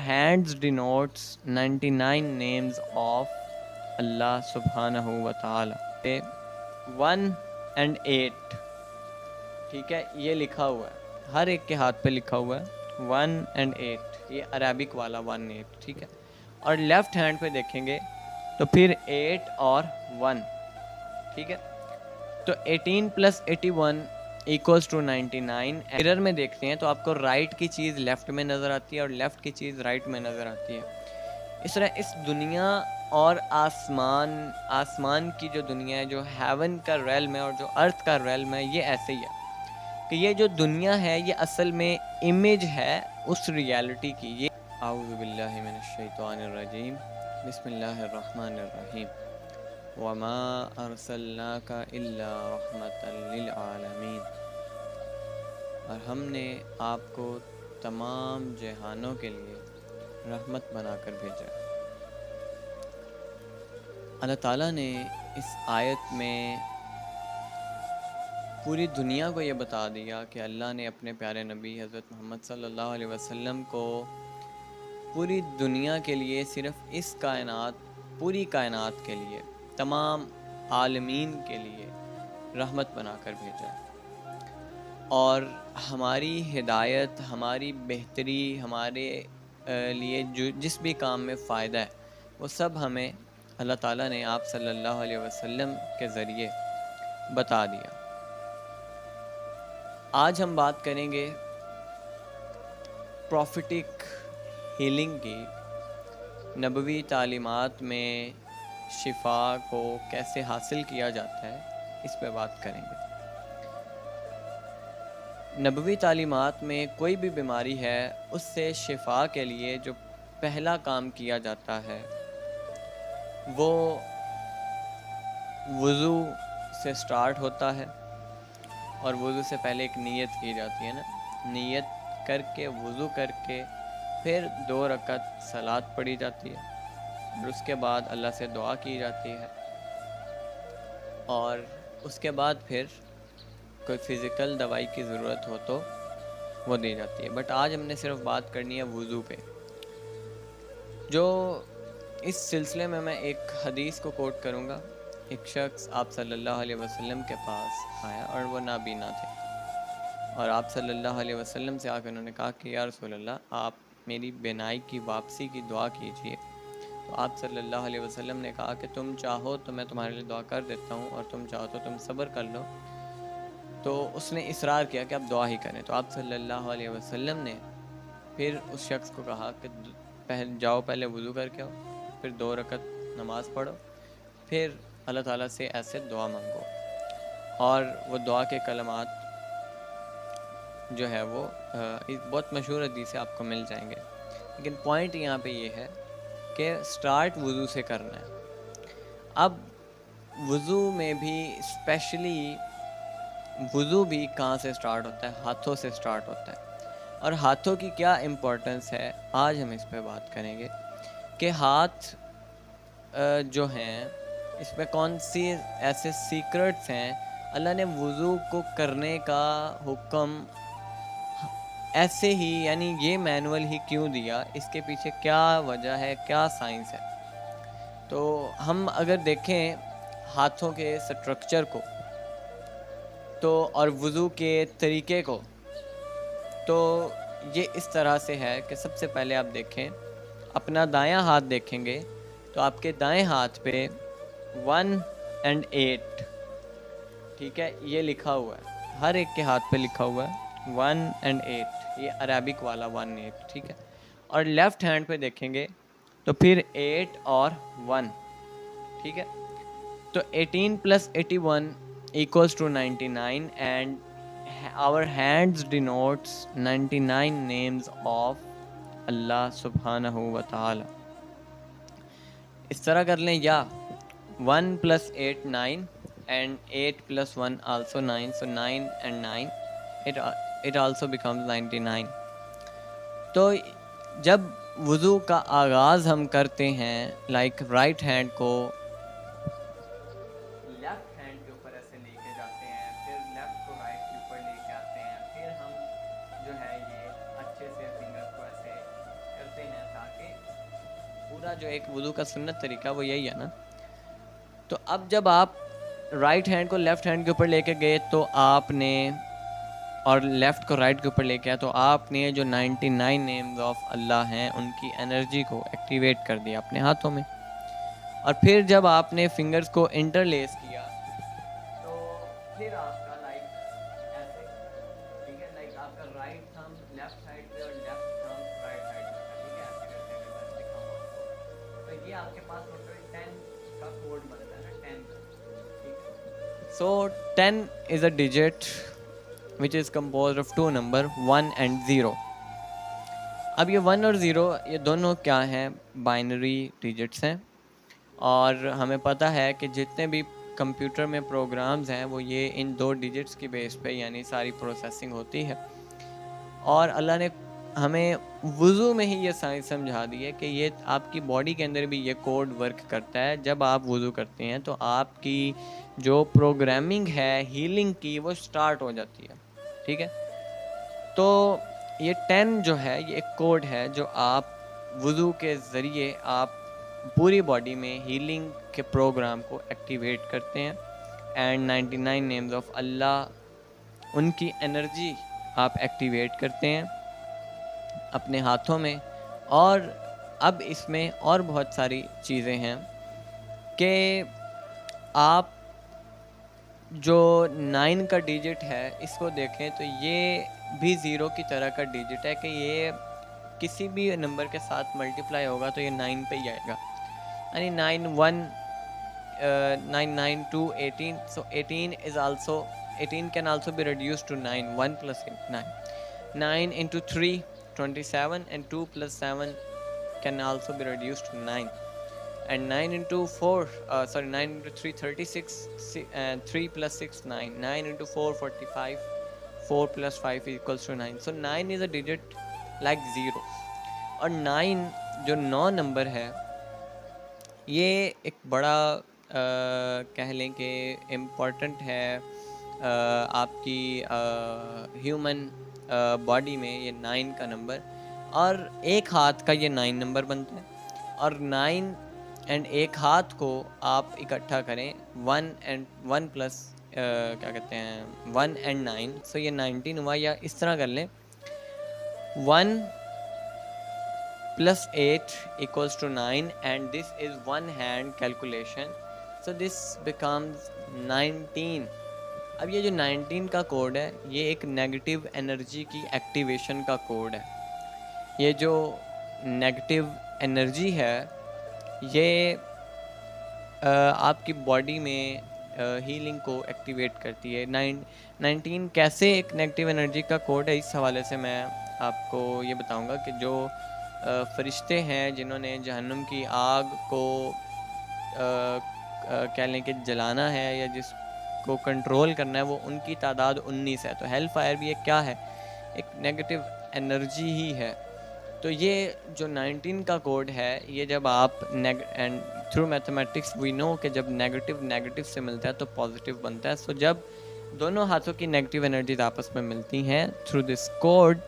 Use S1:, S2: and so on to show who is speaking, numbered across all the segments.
S1: hands denotes 99 names of Allah subhanahu wa ta'ala. 1 and 8 ٹھیک ہے، یہ لکھا ہوا ہے، ہر ایک کے ہاتھ پہ لکھا ہوا ہے 1 and 8، یہ عربک والا 1 8 ٹھیک ہے. اور لیفٹ ہینڈ پہ دیکھیں گے تو پھر 8 اور 1 ٹھیک ہے. تو 18 + 81 = 99. ایرر میں دیکھتے ہیں تو آپ کو رائٹ کی چیز لیفٹ میں نظر آتی ہے اور لیفٹ کی چیز رائٹ میں نظر آتی ہے. اس طرح اس دنیا اور آسمان کی جو دنیا ہے، جو ہیون کا ریلم ہے اور جو ارتھ کا ریلم ہے، یہ ایسے ہی ہے کہ یہ جو دنیا ہے یہ اصل میں امیج ہے اس ریالٹی کی. یہ اعوذ باللہ من الشیطان الرجیم، بسم اللہ الرحمن الرحیم. وما ارسلناک الا رحمتا للعالمین، اور ہم نے آپ کو تمام جہانوں کے لیے رحمت بنا کر بھیجا. اللہ تعالیٰ نے اس آیت میں پوری دنیا کو یہ بتا دیا کہ اللہ نے اپنے پیارے نبی حضرت محمد صلی اللہ علیہ وسلم کو پوری دنیا کے لیے، صرف اس کائنات، پوری کائنات کے لیے، تمام عالمین کے لیے رحمت بنا کر بھیجا. اور ہماری ہدایت، ہماری بہتری، ہمارے لیے جس بھی کام میں فائدہ ہے وہ سب ہمیں اللہ تعالیٰ نے آپ صلی اللہ علیہ وسلم کے ذریعے بتا دیا. آج ہم بات کریں گے پروفیٹک ہیلنگ کی، نبوی تعلیمات میں شفا کو کیسے حاصل کیا جاتا ہے، اس پہ بات کریں گے. نبوی تعلیمات میں کوئی بھی بیماری ہے اس سے شفا کے لیے جو پہلا کام کیا جاتا ہے وہ وضو سے سٹارٹ ہوتا ہے. اور وضو سے پہلے ایک نیت کی جاتی ہے نا، نیت کر کے وضو کر کے پھر 2 رکعت صلاۃ پڑھی جاتی ہے، اور اس کے بعد اللہ سے دعا کی جاتی ہے، اور اس کے بعد پھر کوئی فزیکل دوائی کی ضرورت ہو تو وہ دی جاتی ہے. بٹ آج ہم نے صرف بات کرنی ہے وضو پہ. جو اس سلسلے میں ایک حدیث کو کوٹ کروں گا. ایک شخص آپ صلی اللہ علیہ وسلم کے پاس آیا اور وہ نابینا تھے، اور آپ صلی اللہ علیہ وسلم سے آ کر انہوں نے کہا کہ یا رسول اللہ، آپ میری بینائی کی واپسی کی دعا کیجئے. تو آپ صلی اللہ علیہ وسلم نے کہا کہ تم چاہو تو میں تمہارے لیے دعا کر دیتا ہوں، اور تم چاہو تو تم صبر کر لو. تو اس نے اصرار کیا کہ آپ دعا ہی کریں. تو آپ صلی اللہ علیہ وسلم نے پھر اس شخص کو کہا کہ جاؤ پہلے وضو کر کے آؤ، پھر 2 رکعت نماز پڑھو، پھر اللہ تعالیٰ سے ایسے دعا مانگو. اور وہ دعا کے کلمات جو ہے وہ بہت مشہور حدیث سے آپ کو مل جائیں گے. لیکن پوائنٹ یہاں پہ یہ ہے کہ سٹارٹ وضو سے کرنا ہے. اب وضو میں بھی اسپیشلی وضو بھی کہاں سے سٹارٹ ہوتا ہے؟ ہاتھوں سے سٹارٹ ہوتا ہے. اور ہاتھوں کی کیا امپورٹنس ہے، آج ہم اس پہ بات کریں گے کہ ہاتھ جو ہیں اس میں کون سی ایسے سیکرٹس ہیں. اللہ نے وضو کو کرنے کا حکم ایسے ہی، یعنی یہ مینول ہی کیوں دیا، اس کے پیچھے کیا وجہ ہے، کیا سائنس ہے. تو ہم اگر دیکھیں ہاتھوں کے سٹرکچر کو تو اور وضو کے طریقے کو، تو یہ اس طرح سے ہے کہ سب سے پہلے آپ دیکھیں، اپنا دایاں ہاتھ دیکھیں گے تو آپ کے دائیں ہاتھ پہ 1 and 8 ٹھیک ہے، یہ لکھا ہوا ہے، ہر ایک کے ہاتھ پہ لکھا ہوا ہے 1 and 8، یہ عربک والا 1 8 ٹھیک ہے. اور لیفٹ ہینڈ پہ دیکھیں گے تو پھر 8 اور 1 ٹھیک ہے. تو 18 + 81 = 99 and our hands denotes 99 names of اللہ سبحانہ و تعالی. اس طرح کر لیں، یا 1 + 8 9 and 8 + 1 also 9, so 9 and 9 it also becomes 99. تو جب وضو کا آغاز ہم کرتے ہیں، لائک رائٹ ہینڈ کو لیفٹ ہینڈ کے اوپر ایسے لے کے جاتے ہیں، پھر لیفٹ کو رائٹ کے اوپر لے کے آتے ہیں، پھر ہم جو ہے یہ اچھے سے فنگر کو ایسے کرتے ہیں دوسرا جو ایک وضو کا سنت طریقہ وہ یہی ہے نا. تو اب جب آپ رائٹ ہینڈ کو لیفٹ ہینڈ کے اوپر لے کے گئے تو آپ نے, اور لیفٹ کو رائٹ کے اوپر لے کے آیا تو آپ نے جو 99 نیمز آف اللہ ہیں ان کی انرجی کو ایکٹیویٹ کر دیا اپنے ہاتھوں میں. اور پھر جب آپ نے فنگرز کو انٹرلیس کیا تو پھر آپ کا لائک ایسے, ٹھیک ہے, لائک آپ کا رائٹ تھم لیفٹ سائڈ پہ اور لیفٹ تھم رائٹ سائڈ پہ, ٹھیک ہے, ایسے کرتے ہیں اگر میں دکھاؤں آپ کو تو یہ آپ کے پاس ٹوٹل 10 کا کوڈ بنتا ہے نا, 10 کا, ٹھیک ہے. So 10 is a digit which is composed of two number 1 and 0. اب یہ 1 اور 0 یہ دونوں کیا ہیں, بائنری ڈیجٹس ہیں, اور ہمیں پتہ ہے کہ جتنے بھی کمپیوٹر میں پروگرامز ہیں وہ یہ ان دو ڈیجٹس کی بیس پہ یعنی ساری پروسیسنگ ہوتی ہے. اور اللہ نے ہمیں وضو میں ہی یہ سائنس سمجھا دی ہے کہ یہ آپ کی باڈی کے اندر بھی یہ کوڈ ورک کرتا ہے. جب آپ وضو کرتے ہیں تو آپ کی جو پروگرامنگ ہے ہیلنگ کی وہ سٹارٹ ہو جاتی ہے, ٹھیک ہے. تو یہ 10 جو ہے یہ ایک کوڈ ہے جو آپ وضو کے ذریعے آپ پوری باڈی میں ہیلنگ کے پروگرام کو ایکٹیویٹ کرتے ہیں. اینڈ 99 نیمز آف اللہ ان کی انرجی آپ ایکٹیویٹ کرتے ہیں اپنے ہاتھوں میں. اور اب اس میں اور بہت ساری چیزیں ہیں کہ آپ جو 9 کا ڈیجٹ ہے اس کو دیکھیں تو یہ بھی 0 کی طرح کا ڈیجٹ ہے کہ یہ کسی بھی نمبر کے ساتھ ملٹیپلائی ہوگا تو یہ 9 پہ ہی آئے گا, یعنی 9 to 18. So 18 can also be reduced to 9. 1 plus 9. 9 into 3, 27, and 2 plus 7 can also be reduced to 9. And 9 into 9 into 3, 36, and 3 plus 6, 9. 9 into 4, 45. 4 plus 5 equals to 9. So 9 is a digit like 0. اور 9 جو 9 number ہے یہ ایک بڑا کہہ لیں کہ important ہے آپ کی ہیومن باڈی میں, یہ 9 کا نمبر. اور ایک ہاتھ کا یہ 9 نمبر بنتا ہے, اور 9 اینڈ ایک ہاتھ کو آپ اکٹھا کریں 1 پلس کیا کہتے ہیں 1 اینڈ 9, سو یہ 19 ہوا. یا اس طرح کر لیں 1 plus 8 equals to 9, and this is one hand calculation, so this becomes 19. اب یہ جو 19 کا کوڈ ہے یہ ایک نیگیٹو انرجی کی ایکٹیویشن کا کوڈ ہے. یہ جو نیگیٹو انرجی ہے یہ آپ کی باڈی میں ہیلنگ کو ایکٹیویٹ کرتی ہے. 19 کیسے ایک نیگیٹو انرجی کا کوڈ ہے, اس حوالے سے میں آپ کو یہ بتاؤں گا کہ جو فرشتے ہیں جنہوں نے جہنم کی آگ کو کہہ لیں کہ جلانا ہے یا جس کو کنٹرول کرنا ہے, وہ ان کی تعداد 19 ہے. تو ہیل فائر بھی ایک کیا ہے, ایک نیگیٹو انرجی ہی ہے. تو یہ جو 19 کا کوڈ ہے یہ جب آپ اینڈ تھرو میتھمیٹکس وی نو کہ جب نیگیٹو سے ملتا ہے تو پازیٹیو بنتا ہے. سو جب دونوں ہاتھوں کی نیگیٹو انرجیز آپس میں ملتی ہیں تھرو دس کوڈ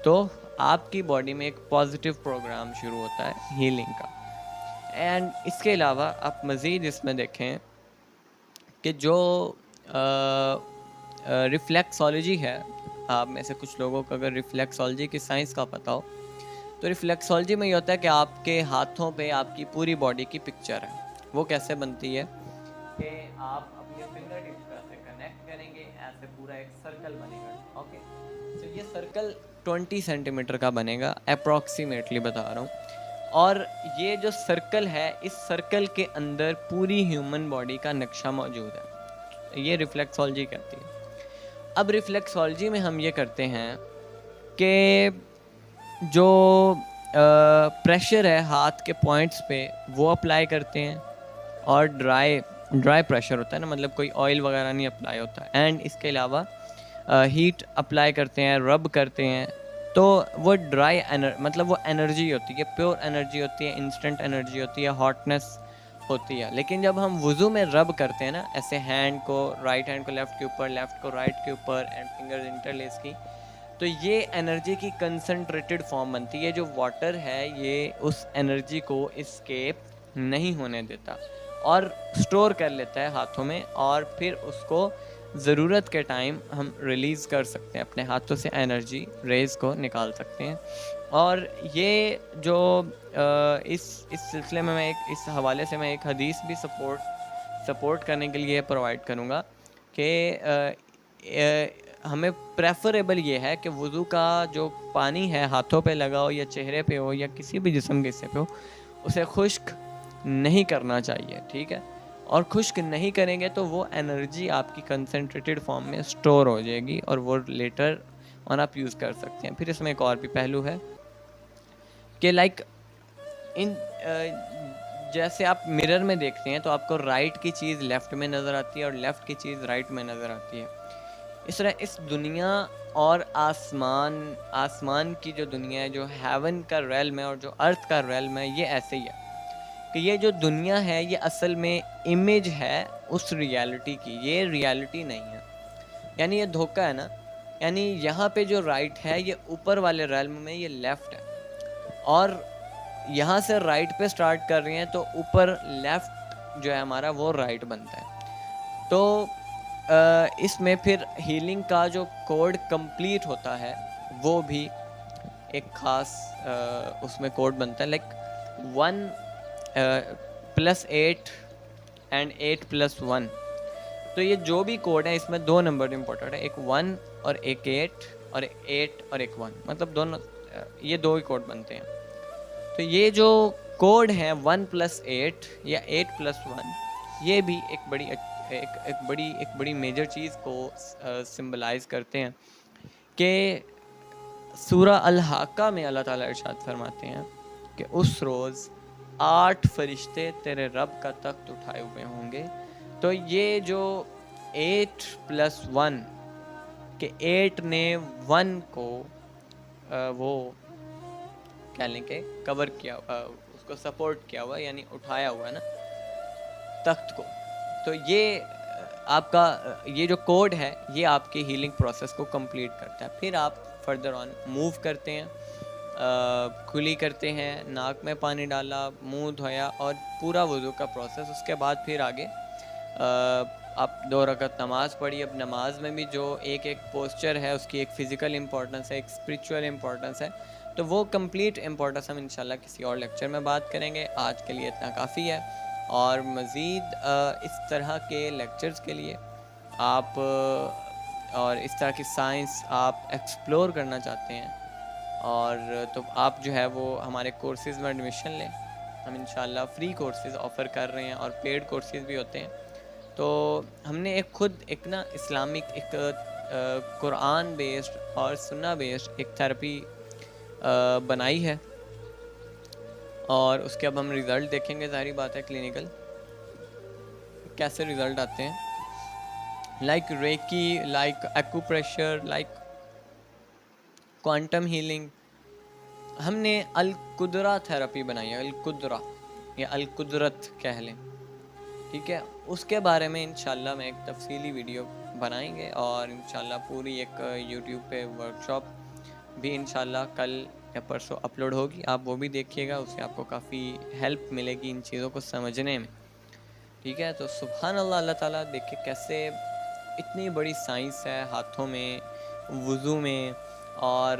S1: تو آپ کی باڈی میں ایک پازیٹیو پروگرام شروع ہوتا ہے ہیلنگ کا. اینڈ اس کے علاوہ آپ مزید اس میں دیکھیں کہ جو ریفلیکسالوجی ہے, آپ میں سے کچھ لوگوں کو اگر ریفلیکسالوجی کی سائنس کا پتہ ہو تو ریفلیکسالوجی میں یہ ہوتا ہے کہ آپ کے ہاتھوں پہ آپ کی پوری باڈی کی پکچر ہے. وہ کیسے بنتی ہے کہ آپ اپنے فنگر ٹپس کو ایسے کنیکٹ کریں گے, ایسے پورا ایک سرکل بنے گا. اوکے, تو یہ سرکل 20 سینٹی میٹر کا بنے گا, اپروکسیمیٹلی بتا رہا ہوں. اور یہ جو سرکل ہے اس سرکل کے اندر پوری ہیومن باڈی کا نقشہ موجود ہے. یہ ریفلیکسالوجی کہتی ہے. اب ریفلیکسالوجی میں ہم یہ کرتے ہیں کہ جو پریشر ہے ہاتھ کے پوائنٹس پہ وہ اپلائی کرتے ہیں, اور ڈرائی پریشر ہوتا ہے نا, مطلب کوئی آئل وغیرہ نہیں اپلائی ہوتا. اینڈ اس کے علاوہ ہیٹ اپلائی کرتے ہیں, رب کرتے ہیں. تو وہ مطلب وہ انرجی ہوتی ہے, پیور انرجی ہوتی ہے, انسٹنٹ انرجی ہوتی ہے, ہاٹنس ہوتی ہے. لیکن جب ہم وضو میں رب کرتے ہیں نا, ایسے ہینڈ کو رائٹ ہینڈ کو لیفٹ کے اوپر, لیفٹ کو رائٹ کے اوپر, اینڈ فنگرز انٹرلیس کی, تو یہ انرجی کی کنسنٹریٹڈ فارم بنتی ہے. جو واٹر ہے یہ اس انرجی کو اسکیپ نہیں ہونے دیتا اور سٹور کر لیتا ہے ہاتھوں میں, اور پھر اس کو ضرورت کے ٹائم ہم ریلیز کر سکتے ہیں, اپنے ہاتھوں سے انرجی ریز کو نکال سکتے ہیں. اور یہ جو اس سلسلے میں اس حوالے سے میں ایک حدیث بھی سپورٹ کرنے کے لیے پرووائڈ کروں گا کہ ہمیں پریفریبل یہ ہے کہ وضو کا جو پانی ہے ہاتھوں پہ لگا ہو یا چہرے پہ ہو یا کسی بھی جسم کے حصے پہ ہو, اسے خشک نہیں کرنا چاہیے, ٹھیک ہے. اور خشک نہیں کریں گے تو وہ انرجی آپ کی کنسنٹریٹڈ فارم میں سٹور ہو جائے گی اور وہ لیٹر آن آپ یوز کر سکتے ہیں. پھر اس میں ایک اور بھی پہلو ہے کہ لائک ان جیسے آپ مرر میں دیکھتے ہیں تو آپ کو رائٹ کی چیز لیفٹ میں نظر آتی ہے اور لیفٹ کی چیز رائٹ میں نظر آتی ہے. اس طرح اس دنیا اور آسمان کی جو دنیا ہے, جو ہیون کا ریلم ہے اور جو ارتھ کا ریلم ہے, یہ ایسے ہی ہے کہ یہ جو دنیا ہے یہ اصل میں امیج ہے اس ریالٹی کی, یہ ریالٹی نہیں ہے. یعنی یہ دھوکہ ہے نا, یعنی یہاں پہ جو رائٹ ہے یہ اوپر والے ریلم میں یہ لیفٹ ہے, اور یہاں سے رائٹ پہ سٹارٹ کر رہے ہیں تو اوپر لیفٹ جو ہے ہمارا وہ رائٹ بنتا ہے. تو اس میں پھر ہیلنگ کا جو کوڈ کمپلیٹ ہوتا ہے وہ بھی ایک خاص اس میں کوڈ بنتا ہے, لائک 1+8 اینڈ 8+1. تو یہ جو بھی کوڈ ہے اس میں 2 نمبر امپورٹنٹ ہے, ایک 1 اور ایک 8 اور 8 اور ایک 1, مطلب دونوں یہ 2 ہی کوڈ بنتے ہیں. تو یہ جو کوڈ ہے 1+8 یا 8+1, یہ بھی ایک بڑی میجر چیز کو سمبلائز کرتے ہیں کہ سورہ الحاقہ میں اللہ تعالیٰ ارشاد فرماتے ہیں کہ اس روز 8 فرشتے تیرے رب کا تخت اٹھائے ہوئے ہوں گے. تو یہ جو 8+1 کہ 8 نے 1 کو وہ کہہ لیں کہ کور کیا, اس کو سپورٹ کیا ہوا, یعنی اٹھایا ہوا ہے نا تخت کو. تو یہ آپ کا یہ جو کوڈ ہے یہ آپ کی ہیلنگ پروسیس کو کمپلیٹ کرتا ہے. پھر آپ فردر آن موو کرتے ہیں, کھلی کرتے ہیں, ناک میں پانی ڈالا, منہ دھویا اور پورا وضو کا پروسیس. اس کے بعد پھر آگے آپ 2 رکعت نماز پڑھی. اب نماز میں بھی جو ایک پوسچر ہے اس کی ایک فزیکل امپورٹنس ہے, ایک اسپریچول امپورٹنس ہے, تو وہ کمپلیٹ امپورٹنس ہم انشاءاللہ کسی اور لیکچر میں بات کریں گے. آج کے لیے اتنا کافی ہے, اور مزید اس طرح کے لیکچرز کے لیے آپ اور اس طرح کی سائنس آپ ایکسپلور کرنا چاہتے ہیں اور تو آپ جو ہے وہ ہمارے کورسز میں ایڈمیشن لیں. ہم انشاءاللہ فری کورسز آفر کر رہے ہیں اور پیڈ کورسز بھی ہوتے ہیں. تو ہم نے ایک نا اسلامک ایک قرآن بیسڈ اور سنہ بیسڈ ایک تھیراپی بنائی ہے, اور اس کے اب ہم ریزلٹ دیکھیں گے. ظاہری بات ہے کلینکل کیسے ریزلٹ آتے ہیں, like reiki, like acupressure, like quantum healing. ہم نے القدرہ تھیراپی بنائی ہے, القدرہ یا القدرت کہہ لیں, ٹھیک ہے. اس کے بارے میں انشاءاللہ میں ایک تفصیلی ویڈیو بنائیں گے, اور انشاءاللہ پوری ایک یوٹیوب پہ ورکشاپ بھی انشاءاللہ کل یا پرسوں اپلوڈ ہوگی. آپ وہ بھی دیکھیے گا, اس سے آپ کو کافی ہیلپ ملے گی ان چیزوں کو سمجھنے میں, ٹھیک ہے. تو سبحان اللہ, اللہ تعالیٰ دیکھے کیسے اتنی بڑی سائنس ہے ہاتھوں میں, وضو میں. اور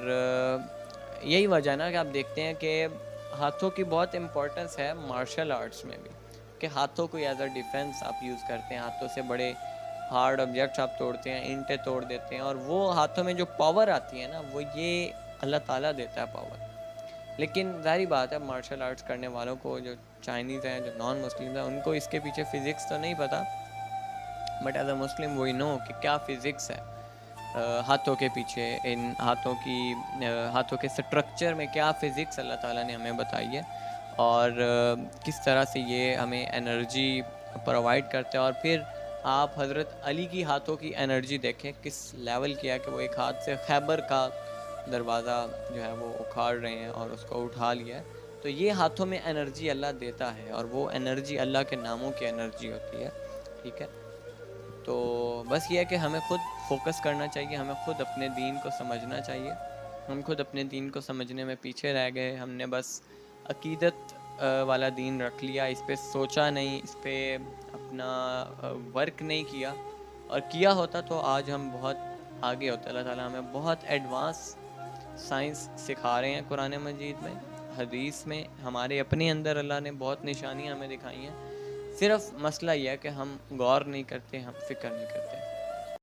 S1: یہی وجہ نا کہ آپ دیکھتے ہیں کہ ہاتھوں کی بہت امپورٹنس ہے مارشل آرٹس میں بھی, کہ ہاتھوں کو ایز اے ڈیفینس آپ یوز کرتے ہیں. ہاتھوں سے بڑے ہارڈ آبجیکٹس آپ توڑتے ہیں, اینٹیں توڑ دیتے ہیں, اور وہ ہاتھوں میں جو پاور آتی ہے نا وہ یہ اللہ تعالیٰ دیتا ہے پاور. لیکن ظاہری بات ہے مارشل آرٹس کرنے والوں کو, جو چائنیز ہیں, جو نان مسلم ہیں, ان کو اس کے پیچھے فزکس تو نہیں پتہ, بٹ ایز اے مسلم وی نو کہ کیا فزکس ہے ہاتھوں کے پیچھے, ان ہاتھوں کے سٹرکچر میں کیا فزکس اللہ تعالیٰ نے ہمیں بتائی ہے, اور کس طرح سے یہ ہمیں انرجی پرووائڈ کرتے ہیں. اور پھر آپ حضرت علی کی ہاتھوں کی انرجی دیکھیں کس لیول کی ہے, کہ وہ ایک ہاتھ سے خیبر کا دروازہ جو ہے وہ اکھاڑ رہے ہیں اور اس کو اٹھا لیا ہے. تو یہ ہاتھوں میں انرجی اللہ دیتا ہے, اور وہ انرجی اللہ کے ناموں کی انرجی ہوتی ہے, ٹھیک ہے. تو بس یہ ہے کہ ہمیں خود فوکس کرنا چاہیے، ہمیں خود اپنے دین کو سمجھنا چاہیے. ہم خود اپنے دین کو سمجھنے میں پیچھے رہ گئے. ہم نے بس عقیدت والا دین رکھ لیا، اس پہ سوچا نہیں، اس پہ اپنا ورک نہیں کیا. اور کیا ہوتا تو آج ہم بہت آگے ہوتے. اللہ تعالیٰ ہمیں بہت ایڈوانس سائنس سکھا رہے ہیں قرآن مجید میں، حدیث میں. ہمارے اپنے اندر اللہ نے بہت نشانیاں ہمیں دکھائی ہیں. صرف مسئلہ یہ ہے کہ ہم غور نہیں کرتے، ہم فکر نہیں کرتے.